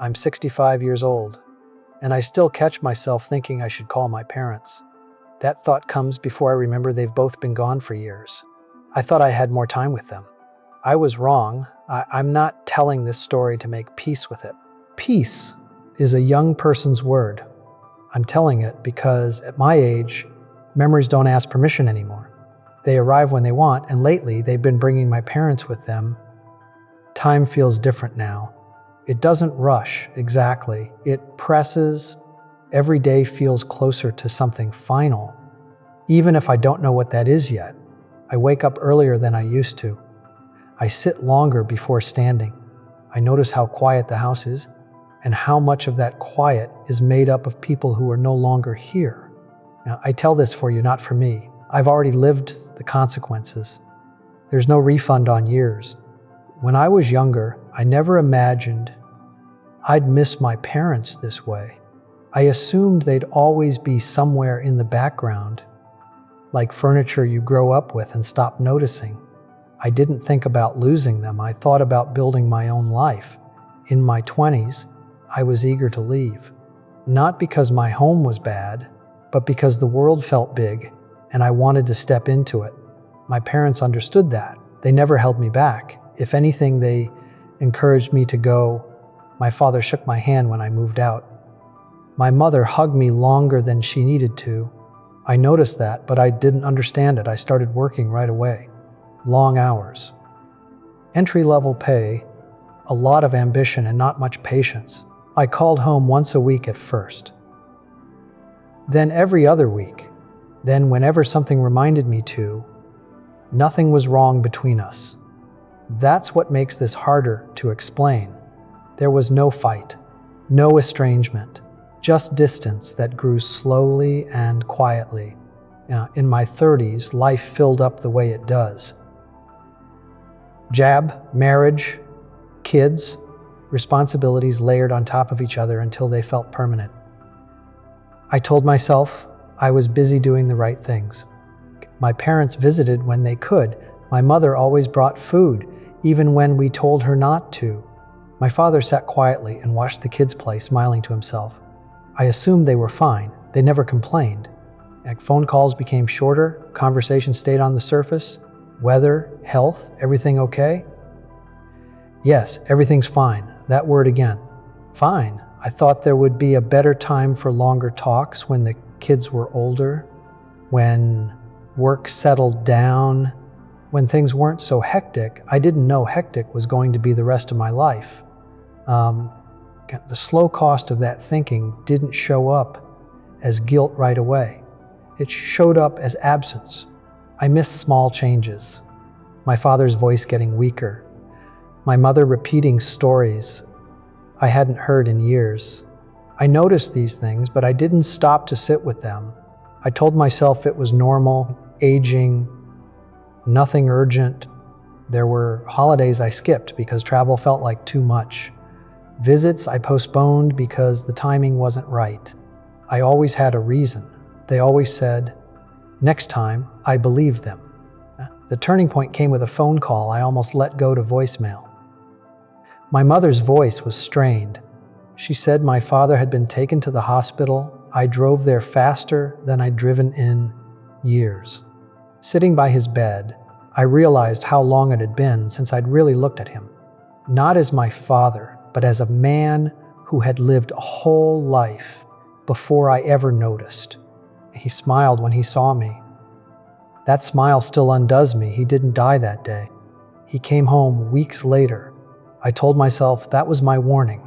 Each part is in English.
I'm 65 years old, and I still catch myself thinking I should call my parents. That thought comes before I remember they've both been gone for years. I thought I had more time with them. I was wrong. I'm not telling this story to make peace with it. Peace is a young person's word. I'm telling it because at my age, memories don't ask permission anymore. They arrive when they want, and lately they've been bringing my parents with them. Time feels different now. It doesn't rush, exactly. It presses. Every day feels closer to something final. Even if I don't know what that is yet, I wake up earlier than I used to. I sit longer before standing. I notice how quiet the house is and how much of that quiet is made up of people who are no longer here. Now, I tell this for you, not for me. I've already lived the consequences. There's no refund on years. When I was younger, I never imagined I'd miss my parents this way. I assumed they'd always be somewhere in the background, like furniture you grow up with and stop noticing. I didn't think about losing them. I thought about building my own life. In my 20s, I was eager to leave. Not because my home was bad, but because the world felt big and I wanted to step into it. My parents understood that. They never held me back. If anything, they encouraged me to go. My father shook my hand when I moved out. My mother hugged me longer than she needed to. I noticed that, but I didn't understand it. I started working right away. Long hours. Entry-level pay, a lot of ambition and not much patience. I called home once a week at first. Then every other week. Then whenever something reminded me to. Nothing was wrong between us. That's what makes this harder to explain. There was no fight, no estrangement, just distance that grew slowly and quietly. In my 30s, life filled up the way it does. Job, marriage, kids, responsibilities layered on top of each other until they felt permanent. I told myself I was busy doing the right things. My parents visited when they could. My mother always brought food, even when we told her not to. My father sat quietly and watched the kids play, smiling to himself. I assumed they were fine. They never complained. Phone calls became shorter, conversations stayed on the surface. Weather, health, everything okay? Yes, everything's fine. That word again. Fine. I thought there would be a better time for longer talks when the kids were older, when work settled down, when things weren't so hectic. I didn't know hectic was going to be the rest of my life. The slow cost of that thinking didn't show up as guilt right away. It showed up as absence. I missed small changes. My father's voice getting weaker. My mother repeating stories I hadn't heard in years. I noticed these things, but I didn't stop to sit with them. I told myself it was normal, aging, nothing urgent. There were holidays I skipped because travel felt like too much. Visits I postponed because the timing wasn't right. I always had a reason. They always said, next time. I believed them. The turning point came with a phone call I almost let go to voicemail. My mother's voice was strained. She said my father had been taken to the hospital. I drove there faster than I'd driven in years. Sitting by his bed, I realized how long it had been since I'd really looked at him. Not as my father, but as a man who had lived a whole life before I ever noticed. He smiled when he saw me. That smile still undoes me. He didn't die that day. He came home weeks later. I told myself that was my warning.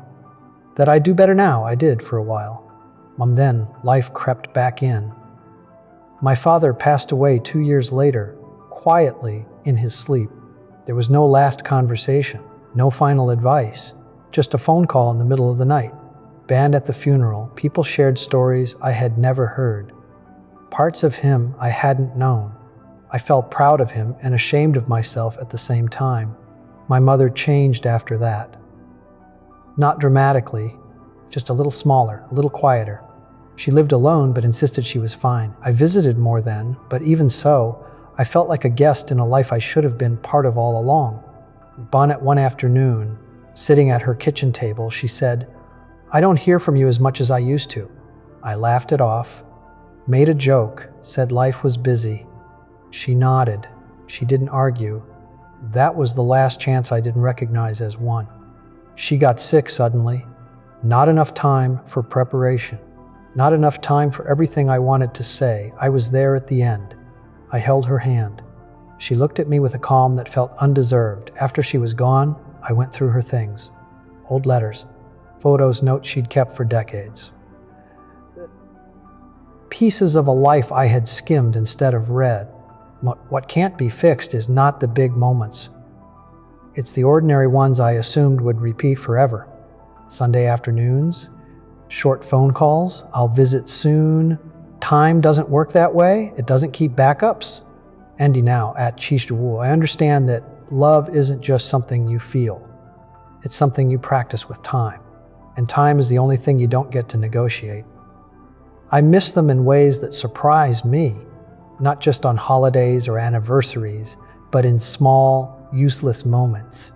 That I'd do better now. I did for a while. Then life crept back in. My father passed away 2 years later, quietly in his sleep. There was no last conversation, no final advice, just a phone call in the middle of the night. Band at the funeral, people shared stories I had never heard. Parts of him I hadn't known. I felt proud of him and ashamed of myself at the same time. My mother changed after that. Not dramatically, just a little smaller, a little quieter. She lived alone but insisted she was fine. I visited more then, but even so, I felt like a guest in a life I should have been part of all along. Bonnet one afternoon, sitting at her kitchen table, she said, I don't hear from you as much as I used to. I laughed it off, made a joke, said life was busy. She nodded. She didn't argue. That was the last chance I didn't recognize as one. She got sick suddenly. Not enough time for preparation. Not enough time for everything I wanted to say. I was there at the end. I held her hand. She looked at me with a calm that felt undeserved. After she was gone, I went through her things. Old letters, photos, notes she'd kept for decades. Pieces of a life I had skimmed instead of read. What can't be fixed is not the big moments. It's the ordinary ones I assumed would repeat forever. Sunday afternoons, short phone calls, I'll visit soon. Time doesn't work that way. It doesn't keep backups. Andy now at Chishdawu. I understand that love isn't just something you feel. It's something you practice with time. And time is the only thing you don't get to negotiate. I miss them in ways that surprise me, not just on holidays or anniversaries, but in small, useless moments.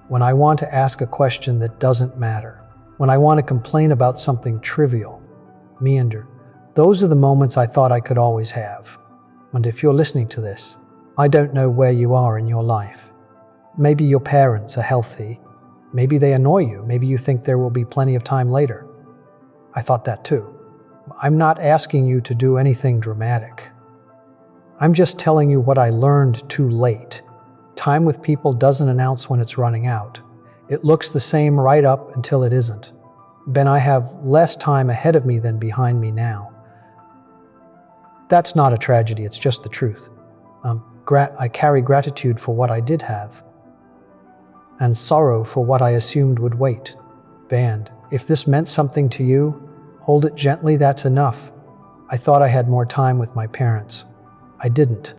When I want to ask a question that doesn't matter. When I want to complain about something trivial. Meander. Those are the moments I thought I could always have. And if you're listening to this, I don't know where you are in your life. Maybe your parents are healthy. Maybe they annoy you. Maybe you think there will be plenty of time later. I thought that too. I'm not asking you to do anything dramatic. I'm just telling you what I learned too late. Time with people doesn't announce when it's running out. It looks the same right up until it isn't. Ben, I have less time ahead of me than behind me now. That's not a tragedy, it's just the truth. I carry gratitude for what I did have, and sorrow for what I assumed would wait. Band, if this meant something to you, hold it gently, that's enough. I thought I had more time with my parents. I didn't.